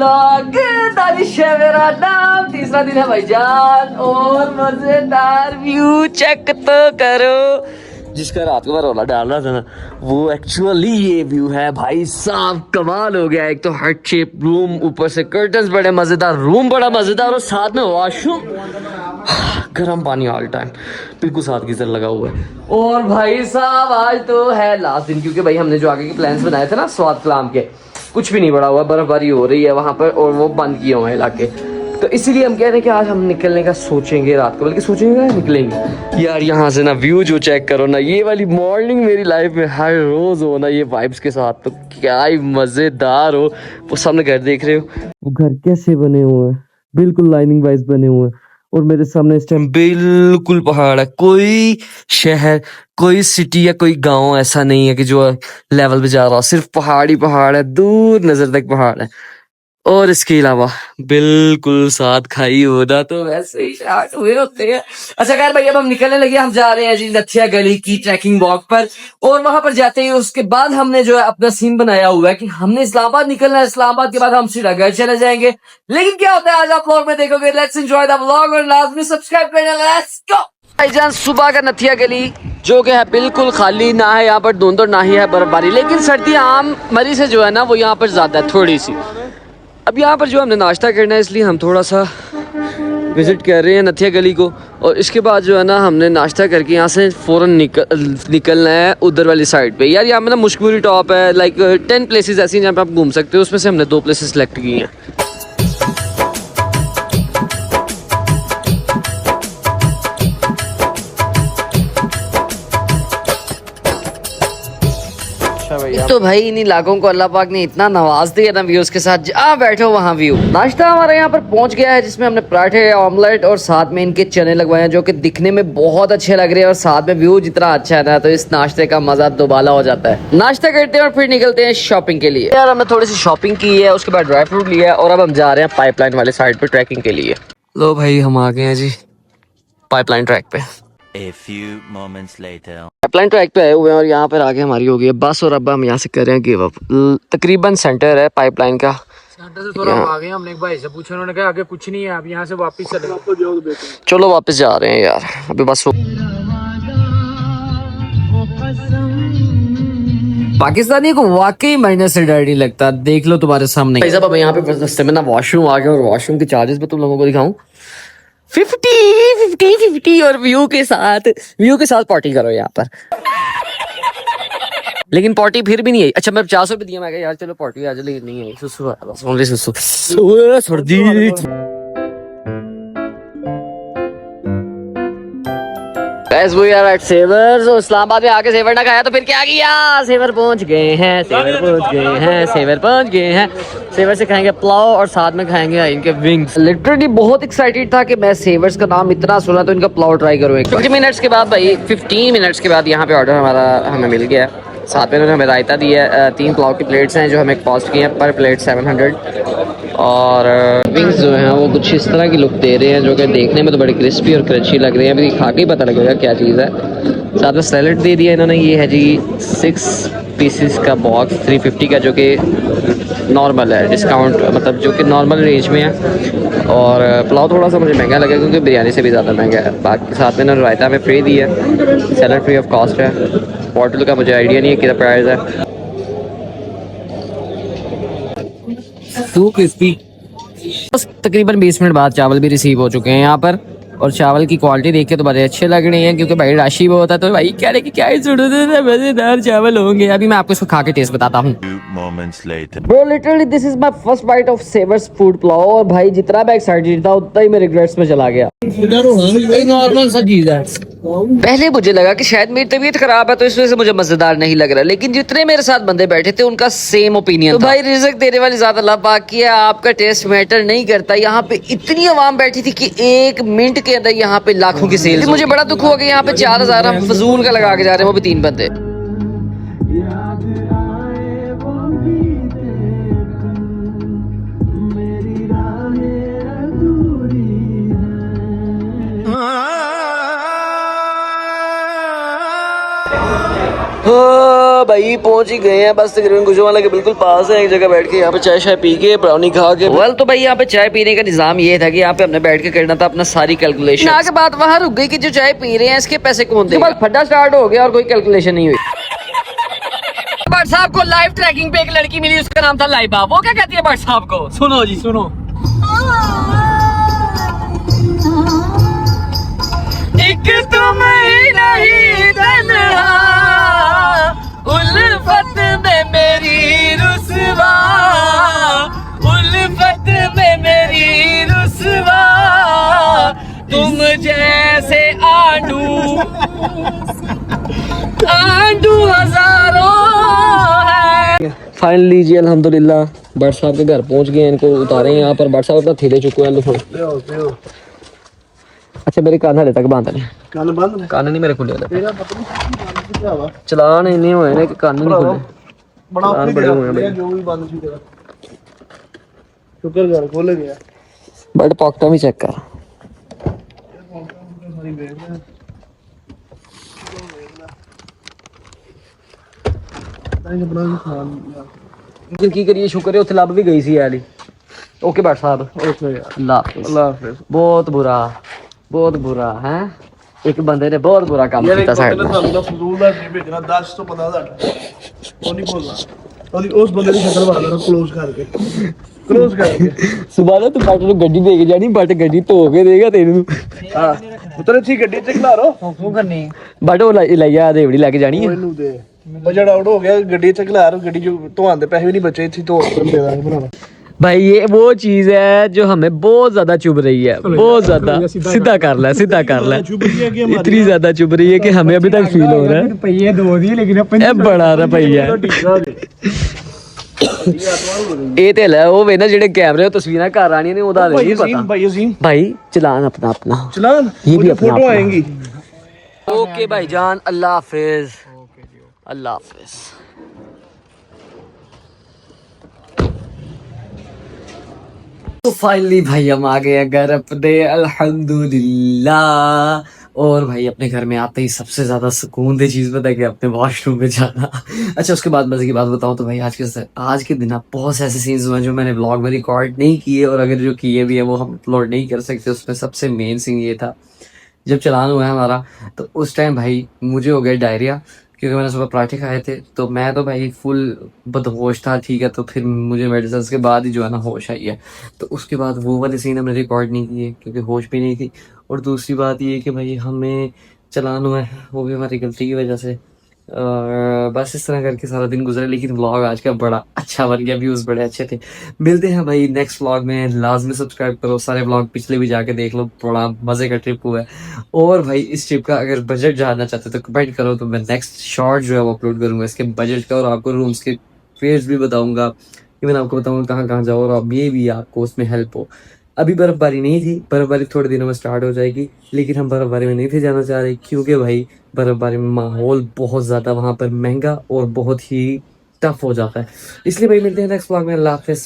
Vlog. Danish है मेरा नाम, तीसरा दिन है भाईजान और मजेदार व्यू चेक तो करो। जिसका रात को मैं रोला डाल रहा था ना, वो एक्चुअली ये व्यू है भाई साहब, कमाल हो गया। एक तो हार्ट शेप रूम, ऊपर से कर्टन्स बड़े मजेदार, रूम बड़ा मजेदार और साथ में वॉशरूम, गर्म पानी ऑल टाइम, बिल्कुल साथ गीजर लगा हुआ है। और भाई साहब आज तो है लास्ट दिन, क्योंकि भाई हमने जो आगे के प्लान्स बनाए थे ना स्वाद कलाम के, कुछ भी नहीं बड़ा हुआ, बर्फबारी हो रही है वहाँ पर और वो बंद किए हुए हैं इलाके, तो इसीलिए हम कह रहे हैं कि आज हम निकलने का सोचेंगे रात को, बल्कि सोचेंगे निकलेंगे। यार यहाँ से ना व्यू जो चेक करो ना, ये वाली मॉर्निंग मेरी लाइफ में हर रोज हो ना ये वाइब्स के साथ, तो क्या ही मजेदार हो। वो सामने घर देख रहे हो, वो घर कैसे बने हुए हैं, बिल्कुल लाइनिंग वाइज बने हुए हैं, और मेरे सामने इस टाइम बिल्कुल पहाड़ है। कोई शहर, कोई सिटी या कोई गांव ऐसा नहीं है कि जो लेवल पे जा रहा हो, सिर्फ पहाड़ ही पहाड़ है, दूर नजर तक पहाड़ है। और इसके अलावा बिल्कुल साथ खाई होना तो वैसे ही स्टार्ट हुए होते हैं। अच्छा खैर भाई अब हम निकलने लगे, हम जा रहे हैं जी नथिया गली की ट्रैकिंग वॉक पर, और वहां पर जाते ही उसके बाद हमने जो है अपना सीन बनाया हुआ है कि हमने इस्लामाबाद निकलना है, इस्लामाबाद के बाद हम सीधा घर चले जाएंगे। लेकिन क्या होता है आज आप व्लॉग में देखोगे। लेट्स एंजॉय द व्लॉग और लाजमी सब्सक्राइब करना। लेट्स गो भाईजान। सुबह का नथिया गली जो कि है बिल्कुल खाली, ना है यहाँ पर धुंध और ना ही है बर्फबारी, लेकिन सर्दी आम मरी से जो है ना वो यहाँ पर ज्यादा है थोड़ी सी। अब यहाँ पर जो हमने नाश्ता करना है, इसलिए हम थोड़ा सा विज़िट कर रहे हैं नथिया गली को, और इसके बाद जो है ना हमने नाश्ता करके यहाँ से फ़ौरन निकलना है उधर वाली साइड पे। यार यहाँ पे ना मुश्किल टॉप है, लाइक 10 प्लेसेस ऐसी हैं जहाँ पे आप घूम सकते हो, उसमें से हमने 2 प्लेसेस सेलेक्ट की हैं। तो भाई इन इलाकों को अल्लाह पाक ने इतना नवाज दिया ना व्यूज के साथ, जहाँ बैठो वहाँ व्यू। नाश्ता हमारे यहाँ पर पहुँच गया है, जिसमें हमने पराठे, ऑमलेट और साथ में इनके चने लगवाए हैं, जो कि दिखने में बहुत अच्छे लग रहे हैं, और साथ में व्यू जितना अच्छा है ना, तो इस नाश्ते का मजा दोबाला हो जाता है। नाश्ता करते हैं और फिर निकलते हैं शॉपिंग के लिए। यार हमने थोड़ी सी शॉपिंग की है, उसके बाद ड्राई फ्रूट लिया है, और अब हम जा रहे हैं पाइपलाइन वाले साइड पे ट्रैकिंग के लिए। लो भाई हम आ गए हैं जी पाइपलाइन ट्रैक पे। A few moments later. Pipeline track पे आए हुए हैं और यहाँ पर आगे हमारी हो गई है बस, और अब हम यहाँ से कर रहे हैं गिव अप। तकरीबन सेंटर है पाइपलाइन का, सेंटर से थोड़ा आ गए। हमने एक भाई से पूछा, उन्होंने कहा आगे कुछ नहीं है, आप यहाँ से वापस चले। चलो वापस जा रहे हैं यार, अभी बस पाकिस्तानी को वाकई मरने से डर नहीं लगता, देख लो तुम्हारे सामने। भाई साहब अब यहाँ पे रास्ते में ना वॉशरूम आ गया, और वॉशरूम के चार्जेस मैं तुम लोगों को दिखाऊं, 50 और व्यू के साथ पार्टी करो यहाँ पर। लेकिन पार्टी फिर भी नहीं है। अच्छा मैं 50 रुपये दिया, मैं कहा यार चलो पार्टी आज, लेकिन नहीं है, सुसु है बस, ओनली सुसु। सर्दी वो यार एट सेवर्स, इस्लामाबाद में आके सेवर ना खाया तो फिर क्या किया। सेवर पहुंच गए हैं, सेवर से खाएंगे पुलाव और साथ में खाएंगे इनके विंग्स। लिटरली बहुत एक्साइटेड था कि मैं सेवर्स का नाम इतना सुना तो इनका पुलाव ट्राई करूँ। 20 मिनट्स के बाद भाई 15 मिनट्स के बाद यहाँ पे ऑर्डर हमें मिल गया। साथ में उन्होंने हमें रायता दिया है, 3 पुलाव की प्लेट्स हैं जो हमें कॉस्ट की हैं पर प्लेट 700, और विंग्स जो हैं वो कुछ इस तरह की लुक दे रहे हैं, जो कि देखने में तो बड़ी क्रिस्पी और क्रंची लग रही है। अभी खा के ही पता लगेगा क्या चीज़ है। साथ में सैलड दे दिया इन्होंने, ये है जी 6 पीसेस का बॉक्स 350 का, जो कि नॉर्मल है, डिस्काउंट मतलब जो कि नॉर्मल रेंज में है। और पुलाव थोड़ा सा मुझे महंगा लगा क्योंकि बिरयानी से भी ज़्यादा महंगा है। बाकी साथ में इन्होंने रायता में फ्री दी है, सैलड फ्री ऑफ कॉस्ट है। होटल का मुझे आइडिया नहीं है कितना प्राइस है। बस तकरीबन 20 मिनट बाद चावल भी रिसीव हो चुके हैं यहाँ पर, और चावल की क्वालिटी देख के तो बड़े अच्छे लग रहे हैं, क्योंकि भाई राशि बहुत होता है, तो भाई कह रहे कि क्या ही मजेदार चावल होंगे। अभी मैं आपको इसको खा के टेस्ट बताता हूँ। Bro, literally this is my first bite of Savers food pulao, और भाई जितना मैं एक्साइटेड था उतना ही मैं रिग्रेट्स में चला गया। नॉर्मल सा चीज है। पहले मुझे लगा कि शायद मेरी तबीयत खराब है तो इस वजह से मुझे मजेदार नहीं लग रहा, लेकिन जितने मेरे साथ बंदे बैठे थे उनका सेम ओपिनियन था। भाई रिज़्क देने वाली ज़्यादा अल्लाह पाक की है, आपका टेस्ट मैटर नहीं करता। यहाँ पे इतनी आवाम बैठी थी कि 1 मिनट के अंदर यहाँ पे लाखों की सेल। मुझे बड़ा दुख हुआ कि यहाँ पे 4000 हम फजूल का लगा के जा रहे हैं, वो भी 3 बंदे। भाई पहुंच ही गए हैं, बस तकरीबन गुजरावाला के बिल्कुल पास है। एक जगह बैठ के यहाँ पे चाय शाय पी के ब्राउनी खा के वेल तो भाई यहाँ पे चाय पीने का निजाम ये था कि यहाँ पे हमने बैठ के करना था अपना सारी कैलकुलेशन। आगे बात वहाँ रुक गई कि जो चाय पी रहे हैं इसके पैसे कौन देगा। बस फड्डा स्टार्ट हो गया और कोई कैलकुलेशन नहीं हुई। भट्ट साहब को लाइव ट्रैकिंग पे एक लड़की मिली, उसका नाम था लाइबा। वो क्या कहती है भट्ट साहब को, सुनो जी सुनो। एक तुम ही नहीं तन्हा उल्फत में मेरी रुसवा, उल्फत में मेरी रुसवा, तुम जैसे आंडू आंडू हजारों है। फाइनली जी अल्हम्दुलिल्लाह भट्ट साहब के घर पहुंच गए। इनको उतारे हैं यहाँ पर। भट्ट साहब अपना थैले चुके हैं। अच्छा मेरे कान हले तक बंद है। कान नहीं मेरे खुले चलान इन्ने हुए ने कि कान नहीं खुले। चलान बड़े हुए हैं जो भी बंद थी तेरा शुक्र कर खोल गया। बट पॉकेट भी चेक कर। की करिए शुक्र है उत्थे लब भी गई सी यार। ओके भट्ट साहब अल्लाह हाफिज़। बहुत बुरा है। एक बंदे ने बहुत बुरा काम किया साइड में। फजूल दा नहीं भेजना 10 तो 15 दा वो नहीं बोलना और उस बंदे की शक्ल बना देना क्लोज करके सुबह ना तू बट ਨੂੰ ਗੱਡੀ ਦੇ ਕੇ ਜਾਣੀ ਬਟ ਗੱਡੀ ਧੋ ਕੇ ਦੇਗਾ ਤੈਨੂੰ। ਹਾਂ ਉਤਰੇ ਸੀ ਗੱਡੀ ਤੇ ਖਲਾਰੋ ਫੋਨ ਕਰਨੀ ਬਟ ਉਹ ਲੈ ਆ ਦੇਵੜੀ ਲੈ ਕੇ ਜਾਣੀ ਹੈ ਉਹਨੂੰ ਦੇ ਬਜਟ ਆਊਟ ਹੋ ਗਿਆ ਗੱਡੀ ਚ ਖਲਾਰ ਗੱਡੀ ਜੋ ਧੋਣ ਦੇ ਪੈਸੇ ਵੀ ਨਹੀਂ ਬਚੇ ਇੱਥੇ ਧੋ ਕੇ ਦੇ ਦਾਂਗੇ ਬਣਾਣਾ। भाई ये वो चीज है जो हमें बहुत ज्यादा चुभ रही है, बहुत ज्यादा। सीधा कर ले इतनी ज्यादा चुभ रही है कि हमें अभी तक फील हो रहा है लेकिन बड़ा रुपया ਇਹ ਤੇ ਲੈ ਉਹ ਵੇ ਨਾ ਜਿਹੜੇ ਕੈਮਰੇ ਤਸਵੀਰਾਂ ਘਰ ਆਣੀਆਂ ਨੇ ਉਹਦਾ ਨਹੀਂ ਪਤਾ भाई चलान अपना चलान ये भी अपना फोटो आएंगी। ओके भाईजान अल्लाह हाफिज अल्लाह हाफिज। तो फाइनली भाई हम आ गए घर अपने अल्हम्दुलिल्लाह। और भाई अपने घर में आते ही सबसे ज्यादा सुकून दी चीज पता है कि अपने वॉशरूम में जाना। अच्छा उसके बाद मजे की बात बताऊं तो भाई आज के दिन बहुत से ऐसे सीन्स हुए जो मैंने व्लॉग में रिकॉर्ड नहीं किए और अगर जो किए भी है वो हम अपलोड नहीं कर सकते। उसमें सबसे मेन सीन ये था जब चलान हुआ है हमारा तो उस टाइम भाई मुझे हो गया डायरिया क्योंकि मैंने सुबह पराठे खाए थे। तो मैं तो भाई फुल बदहोश था ठीक है। तो फिर मुझे मेडिसिन के बाद ही जो है ना होश आई है। तो उसके बाद वो वाले सीन हमने रिकॉर्ड नहीं किए क्योंकि होश भी नहीं थी। और दूसरी बात ये कि भाई हमें चलान हुआ है वो भी हमारी गलती की वजह से। बस इस तरह करके सारा दिन गुजरा लेकिन व्लॉग आज का बड़ा अच्छा बन गया। व्यूज़ बड़े अच्छे थे। मिलते हैं भाई नेक्स्ट व्लॉग में। लाजमी सब्सक्राइब करो, सारे व्लॉग पिछले भी जाके देख लो, बड़ा मजे का ट्रिप हुआ है। और भाई इस ट्रिप का अगर बजट जानना चाहते हो तो कमेंट करो तो मैं नेक्स्ट शॉर्ट जो है वो अपलोड करूंगा इसके बजट का। और आपको रूम्स के फेयर्स भी बताऊंगा कि मैंने आपको बताऊंगा कहाँ कहाँ जाओ और ये भी आपको उसमें हेल्प हो। अभी बर्फबारी नहीं थी, बर्फबारी थोड़े दिनों में स्टार्ट हो जाएगी लेकिन हम बर्फबारी में नहीं थे जाना चाह रहे क्योंकि भाई बर्फबारी में माहौल बहुत ज़्यादा वहाँ पर महंगा और बहुत ही टफ हो जाता है। इसलिए भाई मिलते हैं नेक्स्ट व्लॉग में। अल्लाह हाफिज़।